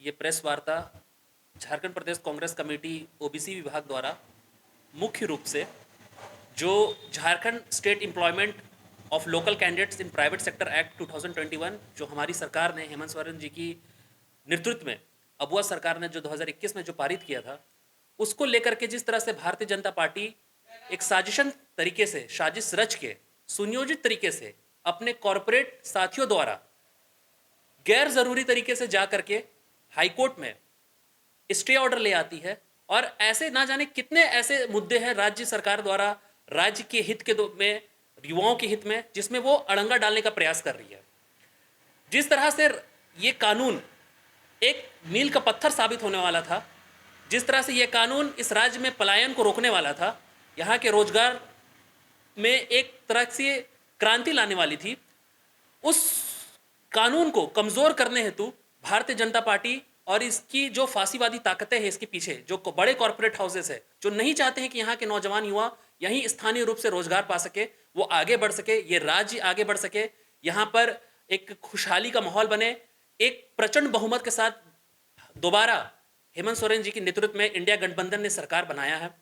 ये प्रेस वार्ता झारखंड प्रदेश Congress committee OBC विभाग द्वारा मुख्य रूप से जो Jharkhand state employment of local candidates in private sector act 2021 जो हमारी सरकार ने हेमंत सोरेन जी की नेतृत्व में अबुआ सरकार ने जो 2021 में जो पारित किया था, उसको लेकर के जिस तरह से भारतीय जनता पार्टी एक साजिश रच के सुनियोजित तरीके से अपने कॉरपोरेट साथियों द्वारा गैर जरूरी तरीके से जा करके हाईकोर्ट में स्टे ऑर्डर ले आती है और ऐसे ना जाने कितने ऐसे मुद्दे हैं राज्य सरकार द्वारा राज्य के हित के में, युवाओं के हित में, जिसमें वो अड़ंगा डालने का प्रयास कर रही है। जिस तरह से ये कानून एक मील का पत्थर साबित होने वाला था, जिस तरह से ये कानून इस राज्य में पलायन को रोकने वाला था, यहाँ के रोजगार में एक तरह से क्रांति लाने वाली थी, उस कानून को कमजोर करने हेतु भारतीय जनता पार्टी और इसकी जो फांसीवादी ताकतें हैं इसके पीछे, जो बड़े कॉर्पोरेट हाउसेस है, जो नहीं चाहते हैं कि यहाँ के नौजवान युवा यहीं स्थानीय रूप से रोजगार पा सके, वो आगे बढ़ सके, ये राज्य आगे बढ़ सके, यहाँ पर एक खुशहाली का माहौल बने, एक प्रचंड बहुमत के साथ दोबारा हेमंत सोरेन जी के नेतृत्व में इंडिया गठबंधन ने सरकार बनाया है।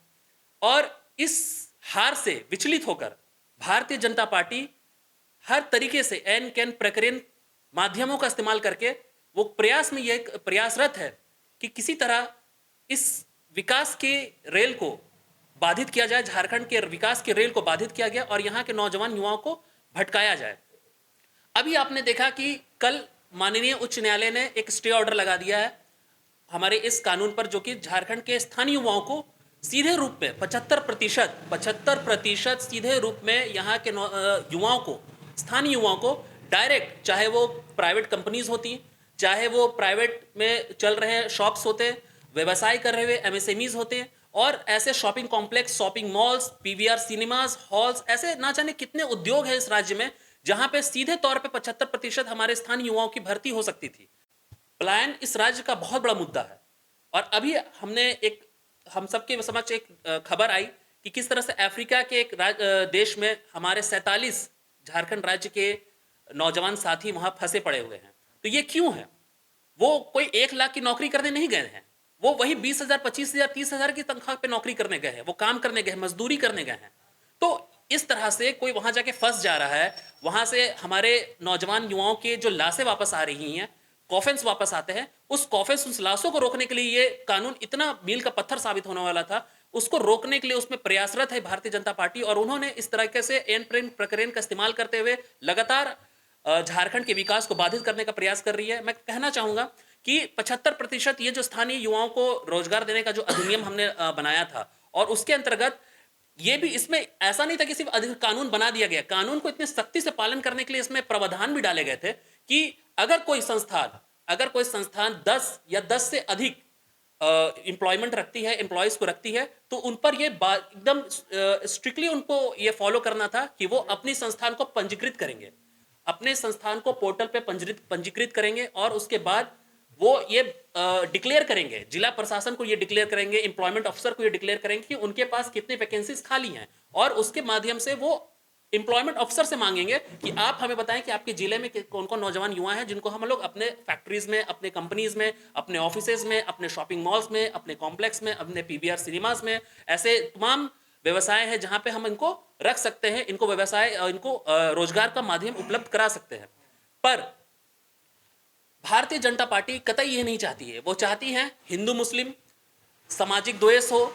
और इस हार से विचलित होकर भारतीय जनता पार्टी हर तरीके से एन कैन प्रकरण माध्यमों का इस्तेमाल करके वो प्रयासरत है कि किसी तरह इस विकास के रेल को बाधित किया जाए, झारखंड के विकास के रेल को बाधित किया गया और यहाँ के नौजवान युवाओं को भटकाया जाए। अभी आपने देखा कि कल माननीय उच्च न्यायालय ने एक स्टे ऑर्डर लगा दिया है हमारे इस कानून पर, जो कि झारखंड के स्थानीय युवाओं को सीधे रूप में 75% सीधे रूप में यहाँ के युवाओं को, स्थानीय युवाओं को डायरेक्ट, चाहे वो प्राइवेट कंपनीज होती, चाहे वो प्राइवेट में चल रहे शॉप्स होते, व्यवसाय कर रहे हुए एमएसएमईज होते, और ऐसे shopping complex, shopping malls, PVR cinemas, halls, ऐसे ना जाने कितने उद्योग हैं इस राज्य में जहां पे सीधे तौर पे 75% हमारे स्थानीय युवाओं की भर्ती हो सकती थी। पलायन इस राज्य का बहुत बड़ा मुद्दा है। और अभी हम सबके समक्ष एक खबर आई कि किस तरह से अफ्रीका के एक देश में हमारे 47 झारखंड राज्य के नौजवान साथी वहां फंसे पड़े हुए हैं। तो ये क्यों है? वो कोई 1 लाख की नौकरी करने नहीं गए हैं, वो वही 20,000, 25,000, 30,000 की तनख्वाह पे नौकरी करने गए हैं, वो काम करने गए हैं, मजदूरी करने गए हैं। तो इस तरह से कोई वहां जाके फंस जा रहा है, वहां से हमारे नौजवान युवाओं के जो लाशें वापस आ रही हैं, कॉफिन्स वापस आते हैं, उस लाशों को रोकने के लिए ये कानून इतना मील का पत्थर साबित होने वाला था, उसको रोकने के लिए उसमें प्रयासरत है भारतीय जनता पार्टी। और उन्होंने इस तरीके से एन प्रेन प्रकरण का इस्तेमाल करते हुए लगातार झारखंड के विकास को बाधित करने का प्रयास कर रही है। मैं कहना चाहूंगा कि 75% ये जो स्थानीय युवाओं को रोजगार देने का जो अधिनियम हमने बनाया था, और उसके अंतर्गत ये भी, इसमें ऐसा नहीं था कि सिर्फ कानून बना दिया गया, कानून को इतने सख्ती से पालन करने के लिए इसमें प्रावधान भी डाले गए थे कि अगर कोई संस्थान 10 या 10 से अधिक एम्प्लॉयमेंट रखती है, एम्प्लॉयज को रखती है, तो उन पर ये एकदम स्ट्रिक्टली उनको ये फॉलो करना था कि वो अपनी संस्थान को पंजीकृत करेंगे, अपने संस्थान को पोर्टल पे पंजीकृत करेंगे, और उसके बाद वो ये डिक्लेयर करेंगे, जिला प्रशासन को ये डिक्लेयर करेंगे, एम्प्लॉयमेंट अफसर को ये डिक्लेयर करेंगे कि उनके पास कितने वैकेंसीज खाली हैं, और उसके माध्यम से वो एम्प्लॉयमेंट अफसर से मांगेंगे कि आप हमें बताएं कि आपके जिले में कौन कौन नौजवान युवा हैं जिनको हम लोग अपने फैक्ट्रीज में, अपने कंपनीज में, अपने ऑफिसेज में, अपने शॉपिंग मॉल्स में, अपने कॉम्प्लेक्स में, अपने पीवीआर सिनेमाज में, ऐसे तमाम व्यवसाय है जहां पे हम इनको रख सकते हैं, इनको व्यवसाय, इनको रोजगार का माध्यम उपलब्ध करा सकते हैं। पर भारतीय जनता पार्टी कतई ये नहीं चाहती है। वो चाहती है हिंदू मुस्लिम सामाजिक द्वेष हो,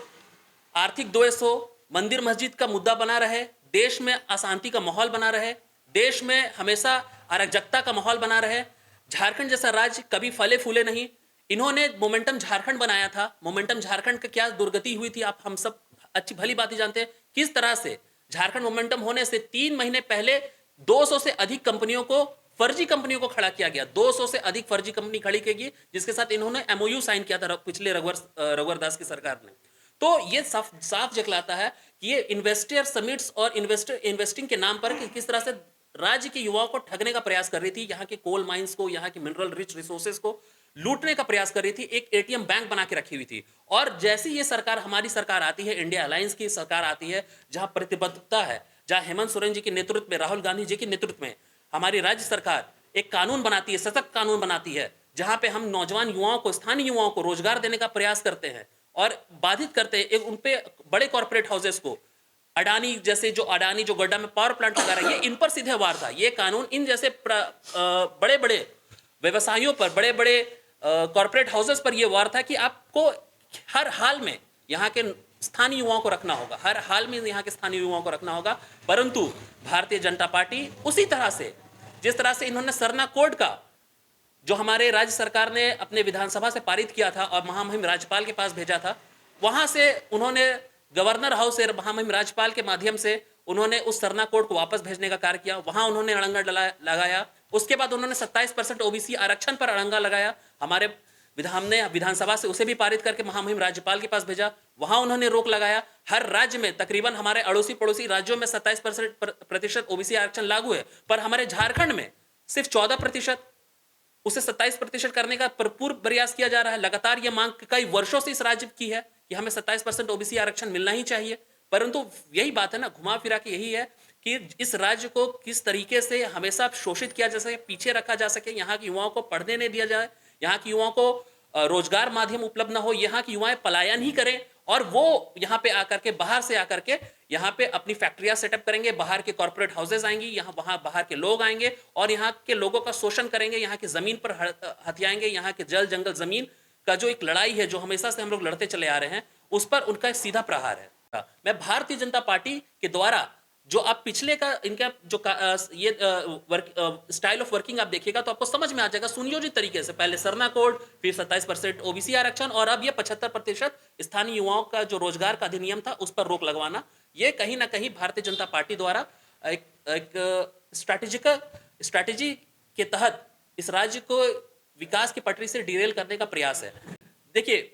आर्थिक द्वेष हो, मंदिर मस्जिद का मुद्दा बना रहे, देश में अशांति का माहौल बना रहे, देश में हमेशा अराजकता का माहौल बना रहे। झारखंड जैसा राज्य कभी फले फूले नहीं। इन्होंने मोमेंटम झारखंड बनाया था, मोमेंटम झारखंड का क्या दुर्गति हुई थी आप हम सब अच्छी भली बात ही जानते हैं। किस तरह से झारखंड मोमेंटम होने से 3 महीने पहले 200 से अधिक कंपनियों को, फर्जी कंपनियों को खड़ा किया गया, 200 से अधिक फर्जी कंपनी खड़ी की गई, जिसके साथ इन्होंने एमओयू साइन किया था पिछले रघुवर दास की सरकार ने। तो ये साफ दिखलाता है कि ये इन्वेस्टर समिट्स और इन्वेस्टिंग के नाम पर किस तरह से राज्य के युवाओं को ठगने का प्रयास कर रही थी, यहाँ के कोल माइंस को, यहाँ के मिनरल रिच रिसोर्सेज को लूटने का प्रयास कर रही थी, एक एटीएम बैंक बना के रखी हुई थी। और जैसी ये सरकार, हमारी सरकार आती है, इंडिया अलायंस की सरकार आती है, जहां प्रतिबद्धता है, जहां हेमंत सोरेन जी के नेतृत्व में, राहुल गांधी जी के नेतृत्व में हमारी राज्य सरकार एक कानून बनाती है, सशक्त कानून बनाती है, जहां पे हम नौजवान युवाओं को, स्थानीय युवाओं को रोजगार देने का प्रयास करते हैं और बाधित करते हैं उन पे बड़े कॉर्पोरेट हाउसेस को, अडानी जैसे, जो अडानी जो गोड्डा में पावर प्लांट लगा रहा है, ये इन पर सीधे वार था। ये कानून इन जैसे बड़े बड़े व्यवसायियों पर, बड़े बड़े कॉर्पोरेट हाउसेस पर यह वार था कि आपको हर हाल में यहाँ के स्थानीय युवाओं को रखना होगा, हर हाल में यहाँ के स्थानीय युवाओं को रखना होगा। परंतु भारतीय जनता पार्टी उसी तरह से, जिस तरह से इन्होंने सरना कोड का, जो हमारे राज्य सरकार ने अपने विधानसभा से पारित किया था और महामहिम राज्यपाल के पास भेजा था, वहां से उन्होंने गवर्नर हाउस से महामहिम राज्यपाल के माध्यम से उन्होंने उस सरना कोड को वापस भेजने का कार्य किया। वहां उन्होंने अड़ंगा लगाया। उसके बाद उन्होंने 27% ओबीसी आरक्षण पर अड़ंगा लगाया। हमने विधानसभा से उसे भी पारित करके महामहिम राज्यपाल के पास भेजा। वहां उन्होंने रोक लगाया। हर राज्य में, तकरीबन हमारे अड़ोसी पड़ोसी राज्यों में 27% ओबीसी आरक्षण लागू है, पर हमारे झारखंड में सिर्फ 14%, उसे 27% करने का भरपूर प्रयास किया जा रहा है। लगातार यह मांग कई वर्षों से इस राज्य की है कि हमें 27% ओबीसी आरक्षण मिलना ही चाहिए। परंतु यही बात है ना, घुमा फिरा के यही है कि इस राज्य को किस तरीके से हमेशा शोषित किया जा सके, पीछे रखा जा सके, यहाँ के युवाओं को पढ़ने नहीं दिया जाए, यहाँ के युवाओं को रोजगार माध्यम उपलब्ध ना हो, यहाँ के युवाएं पलायन ही करें और वो यहाँ पे आकर के, बाहर से आकर के यहाँ पे अपनी फैक्ट्रियां सेटअप करेंगे, बाहर के कॉर्पोरेट हाउसेज आएंगी, यहाँ वहां बाहर के लोग आएंगे और यहाँ के लोगों का शोषण करेंगे, यहाँ की जमीन पर हथियाएंगे। यहाँ के जल जंगल जमीन का जो एक लड़ाई है, जो हमेशा से हम लोग लड़ते चले आ रहे हैं, उस पर उनका एक सीधा प्रहार है। मैं भारतीय जनता पार्टी के द्वारा जो आप पिछले का इनका जो ये स्टाइल ऑफ वर्किंग आप देखिएगा तो आपको समझ में आ जाएगा, सुनियोजित तरीके से। पहले सरना कोड, फिर 27% ओबीसी आरक्षण और अब ये 75% स्थानीय युवाओं का जो रोजगार का अधिनियम था उस पर रोक लगवाना, ये कहीं ना कहीं भारतीय जनता पार्टी द्वारा एक स्ट्रैटेजी के तहत इस राज्य को विकास की पटरी से डिरेल करने का प्रयास है। देखिए,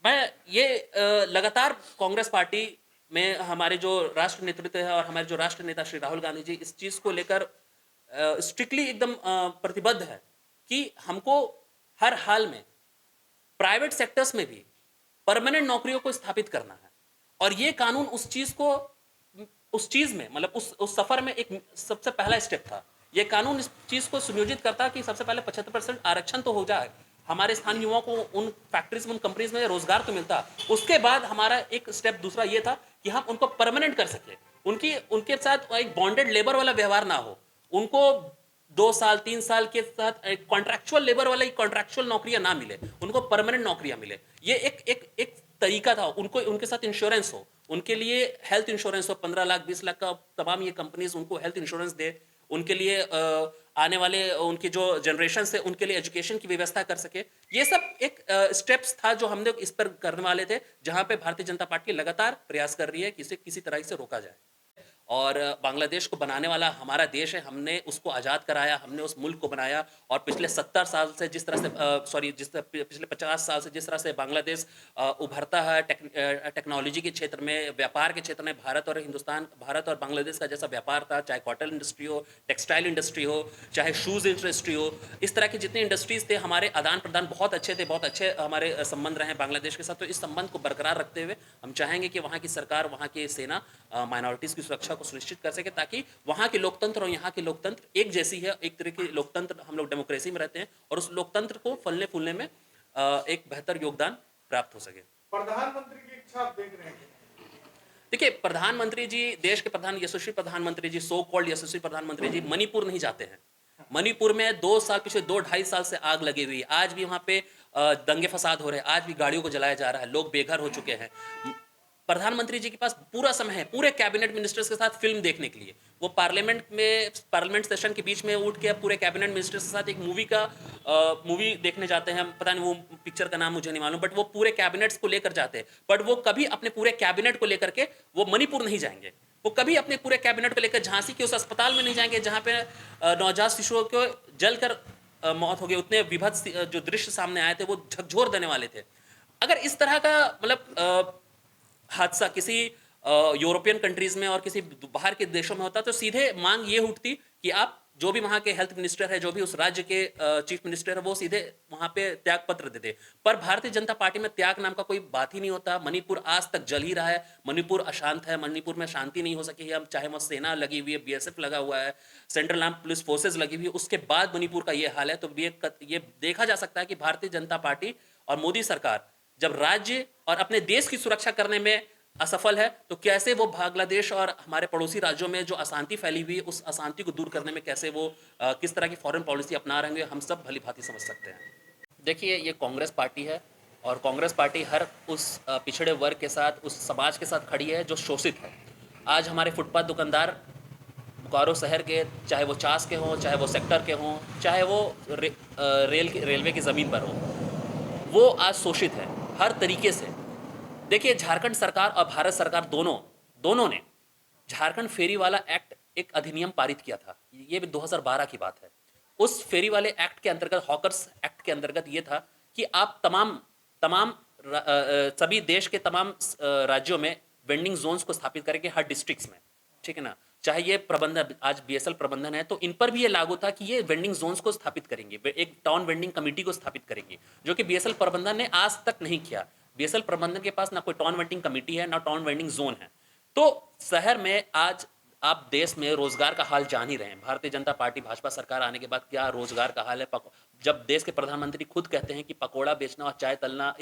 मैं ये लगातार कांग्रेस पार्टी में हमारे जो राष्ट्र नेतृत्व है और हमारे जो राष्ट्र नेता श्री राहुल गांधी जी इस चीज को लेकर स्ट्रिक्टली एकदम प्रतिबद्ध है कि हमको हर हाल में प्राइवेट सेक्टर्स में भी परमानेंट नौकरियों को स्थापित करना है। और ये कानून उस चीज में, मतलब उस सफर में एक सबसे पहला स्टेप था। ये कानून इस चीज को सुनियोजित करता कि सबसे पहले 75% आरक्षण तो हो जाए, हमारे स्थानीय युवाओं को उन फैक्ट्रीज में, उन कंपनीज में रोजगार तो मिलता। उसके बाद हमारा एक स्टेप दूसरा ये था कि हम उनको परमानेंट कर सके, उनके साथ एक बॉन्डेड लेबर वाला व्यवहार ना हो, उनको 2 साल 3 साल के साथ कॉन्ट्रैक्चुअल लेबर वाला कॉन्ट्रैक्चुअल नौकरियां ना मिले, उनको परमानेंट नौकरियां मिले। ये एक तरीका था। उनको उनके साथ इंश्योरेंस हो, उनके लिए हेल्थ इंश्योरेंस हो, 15 लाख 20 लाख का तमाम ये कंपनीज उनको हेल्थ इंश्योरेंस दे, उनके लिए आने वाले उनके जो जनरेशन है उनके लिए एजुकेशन की व्यवस्था कर सके। ये सब एक स्टेप्स था जो हम लोग इस पर करने वाले थे, जहां पे भारतीय जनता पार्टी लगातार प्रयास कर रही है कि इसे किसी तरह से रोका जाए। और बांग्लादेश को बनाने वाला हमारा देश है, हमने उसको आज़ाद कराया, हमने उस मुल्क को बनाया। और पिछले 70 साल से जिस तरह से पिछले 50 साल से जिस तरह से बांग्लादेश उभरता है टेक्नोलॉजी के क्षेत्र में, व्यापार के क्षेत्र में, भारत और बांग्लादेश का जैसा व्यापार था, चाहे कॉटन इंडस्ट्री हो, टेक्सटाइल इंडस्ट्री हो, चाहे शूज़ इंडस्ट्री हो, इस तरह की जितनी इंडस्ट्रीज थे, हमारे आदान प्रदान बहुत अच्छे थे, बहुत अच्छे हमारे संबंध रहे बांग्लादेश के साथ। तो इस संबंध को बरकरार रखते हुए हम चाहेंगे कि वहाँ की सरकार, वहाँ की सेना माइनॉरिटीज़ की सुरक्षा को सुनिश्चित कर सके, ताकि वहां के लोकतंत्र और यहाँ के लोकतंत्र एक जैसी है। एक तरह के लोकतंत्र, हम लोग डेमोक्रेसी में रहते हैं और उस लोकतंत्र को फलने फूलने में एक बेहतर योगदान प्राप्त हो सके। प्रधानमंत्री की इच्छा आप देख रहे हैं? देखिए, प्रधानमंत्री जी, देश के प्रधान यशस्वी प्रधानमंत्री जी, सो कॉल्ड यशस्वी प्रधानमंत्री जी मणिपुर नहीं जाते हैं। मणिपुर में पिछले 2-2.5 साल से आग लगी हुई है। आज भी वहां पे दंगे फसाद हो रहे हैं, आज भी गाड़ियों को जलाया जा रहा है, लोग बेघर हो चुके हैं। प्रधानमंत्री जी के पास पूरा समय है पूरे कैबिनेट मिनिस्टर्स के साथ फिल्म देखने के लिए। वो पार्लियामेंट सेशन के बीच में उठ के पूरे कैबिनेट मिनिस्टर्स के साथ एक मूवी देखने जाते हैं। पता नहीं वो पिक्चर का नाम मुझे नहीं मालूम, बट वो पूरे कैबिनेट्स को लेकर जाते हैं। बट वो कभी अपने पूरे कैबिनेट को लेकर के वो मणिपुर नहीं जाएंगे। वो कभी अपने पूरे कैबिनेट को लेकर झांसी के उस अस्पताल में नहीं जाएंगे जहां पे नवजात शिशुओं को जलकर मौत हो गई। उतने विभत्स जो दृश्य सामने आए थे वो झकझोर देने वाले थे। अगर इस तरह का मतलब हादसा किसी यूरोपियन कंट्रीज में और किसी बाहर के देशों में होता तो सीधे मांग ये उठती कि आप जो भी वहाँ के हेल्थ मिनिस्टर है, जो भी उस राज्य के चीफ मिनिस्टर है, वो सीधे वहाँ पे त्याग पत्र देते। पर भारतीय जनता पार्टी में त्याग नाम का कोई बात ही नहीं होता। मणिपुर आज तक जल ही रहा है, मणिपुर अशांत है, मणिपुर में शांति नहीं हो सकी है। हम चाहे वहाँ सेना लगी हुई है, बीएसएफ लगा हुआ है, सेंट्रल आर्म पुलिस फोर्सेज लगी हुई है, उसके बाद मणिपुर का ये हाल है। तो ये देखा जा सकता है कि भारतीय जनता पार्टी और मोदी सरकार जब राज्य और अपने देश की सुरक्षा करने में असफल है, तो कैसे वो बांग्लादेश और हमारे पड़ोसी राज्यों में जो अशांति फैली हुई है, उस अशांति को दूर करने में कैसे वो किस तरह की फॉरेन पॉलिसी अपना रहे हैं, हम सब भली भांति समझ सकते हैं। देखिए, ये कांग्रेस पार्टी है और कांग्रेस पार्टी हर उस पिछड़े वर्ग के साथ, उस समाज के साथ खड़ी है जो शोषित है। आज हमारे फुटपाथ दुकानदार बोकारो शहर के, चाहे वो चास के हों, चाहे वो सेक्टर के हों, चाहे वो रेलवे की ज़मीन पर हों, वो आज शोषित है हर तरीके से। देखिए, झारखंड सरकार और भारत सरकार दोनों ने झारखंड फेरी वाला एक्ट, एक अधिनियम पारित किया था। ये भी 2012 की बात है। उस फेरी वाले एक्ट के अंतर्गत, हॉकर्स एक्ट के अंतर्गत ये था कि आप सभी देश के तमाम राज्यों में वेंडिंग जोन्स को स्थापित करेंगे, हर डिस्ट्रिक्ट्स में, ठीक है ना। चाहे ये प्रबंधन आज बीएसएल प्रबंधन है, तो इन पर भी ये लागू था कि ये वेंडिंग जोन्स को स्थापित करेंगे, एक टाउन वेंडिंग कमेटी को स्थापित करेंगे, जो कि बीएसएल प्रबंधन ने आज तक नहीं किया। बीएसएल प्रबंधन के पास ना कोई टाउन वेंडिंग कमेटी है, ना टाउन वेंडिंग जोन है। तो शहर में आज आप देश में रोजगार का हाल जान ही रहे हैं। भारतीय जनता पार्टी भाजपा सरकार आने के बाद क्या रोजगार का हाल है। जब देश के प्रधानमंत्री खुद कहते हैं कि पकोड़ा बेचना और चाय तलना,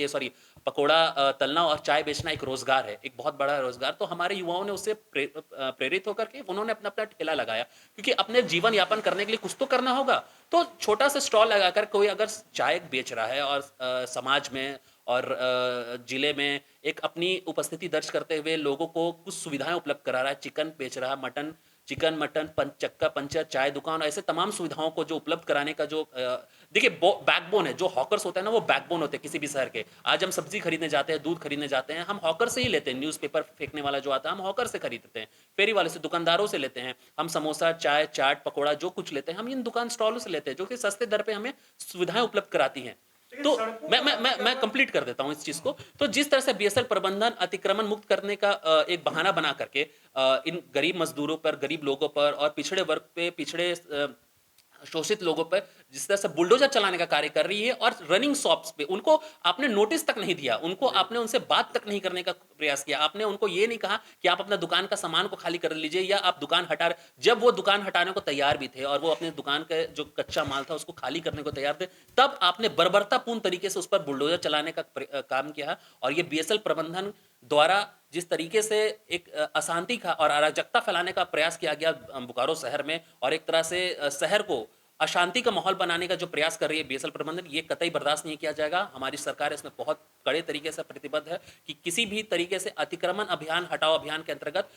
पकोड़ा तलना और चाय बेचना एक रोजगार है, एक बहुत बड़ा रोजगार, तो हमारे युवाओं ने उससे प्रेरित होकर के उन्होंने अपना अपना ठेला लगाया, क्योंकि अपने जीवन यापन करने के लिए कुछ तो करना होगा। तो छोटा सा स्टॉल लगाकर कोई अगर चाय बेच रहा है और समाज में और जिले में एक अपनी उपस्थिति दर्ज करते हुए लोगों को कुछ सुविधाएं उपलब्ध करा रहा है, चिकन बेच रहा है, मटन चक्का पंचर, चाय दुकान, ऐसे तमाम सुविधाओं को जो उपलब्ध कराने का जो देखिए बैकबोन है। जो हॉकर्स होते हैं ना, वो बैकबोन होते हैं किसी भी शहर के। आज हम सब्जी खरीदने जाते हैं, दूध खरीदने जाते हैं, हम हॉकर से ही लेते हैं। न्यूज़पेपर फेंकने वाला जो आता है, हम हॉकर से खरीदते हैं, फेरी वाले से, दुकानदारों से लेते हैं। हम समोसा, चाय, चाट, पकौड़ा जो कुछ लेते हैं, हम इन दुकान स्टॉलों से लेते हैं, जो कि सस्ते दर पे हमें सुविधाएं उपलब्ध कराती हैं। तो मैं कंप्लीट कर देता हूं इस चीज को। तो जिस तरह से बीएसएल प्रबंधन अतिक्रमण मुक्त करने का एक बहाना बना करके इन गरीब मजदूरों पर, गरीब लोगों पर और पिछड़े वर्ग पे, पिछड़े शोषित लोगों पर जिस तरह से बुलडोजर चलाने का कार्य कर रही है, और रनिंग शॉप्स पे उनको आपने नोटिस तक नहीं दिया, उनको आपने उनसे बात तक नहीं करने का प्रयास किया। आपने उनको ये नहीं कहा कि आप अपना दुकान का सामान को खाली कर लीजिए या आप दुकान हटा रहे। जब वो दुकान हटाने को तैयार भी थे और वो अपने दुकान का जो कच्चा माल था उसको खाली करने को तैयार थे, तब आपने बर्बरतापूर्ण तरीके से उस पर बुलडोजर चलाने का काम किया। और ये बीएसएल प्रबंधन द्वारा जिस तरीके से एक अशांति का और अराजकता फैलाने का प्रयास किया गया बोकारो शहर में, और एक तरह से शहर को अशांति का माहौल बनाने का जो प्रयास कर रही है बीएसएल प्रबंधन, ये कतई बर्दाश्त नहीं किया जाएगा। हमारी सरकार इसमें बहुत कड़े तरीके से प्रतिबद्ध है कि किसी भी तरीके से अतिक्रमण अभियान, हटाओ अभियान के अंतर्गत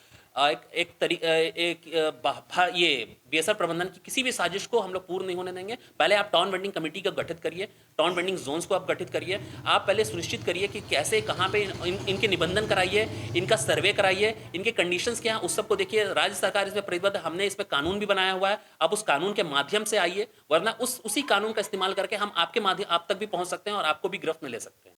ये बीएसएल प्रबंधन की किसी भी साजिश को हम लोग पूर्ण नहीं होने देंगे। पहले आप टाउन वेंडिंग कमेटी को गठित करिए, टाउन वेंडिंग जोन्स को आप गठित करिए। आप पहले सुनिश्चित करिए कि कैसे, कहाँ पे इनके निबंधन कराइए, इनका सर्वे कराइए, इनके कंडीशंस क्या हैं, उस सबको देखिए। राज्य सरकार इसमें प्रतिबद्ध, हमने इसमें कानून भी बनाया हुआ है। आप उस कानून के माध्यम से आइए, वरना उसी कानून का इस्तेमाल करके हम आप तक भी पहुंच सकते हैं और आपको भी गिरफ्त में ले सकते हैं।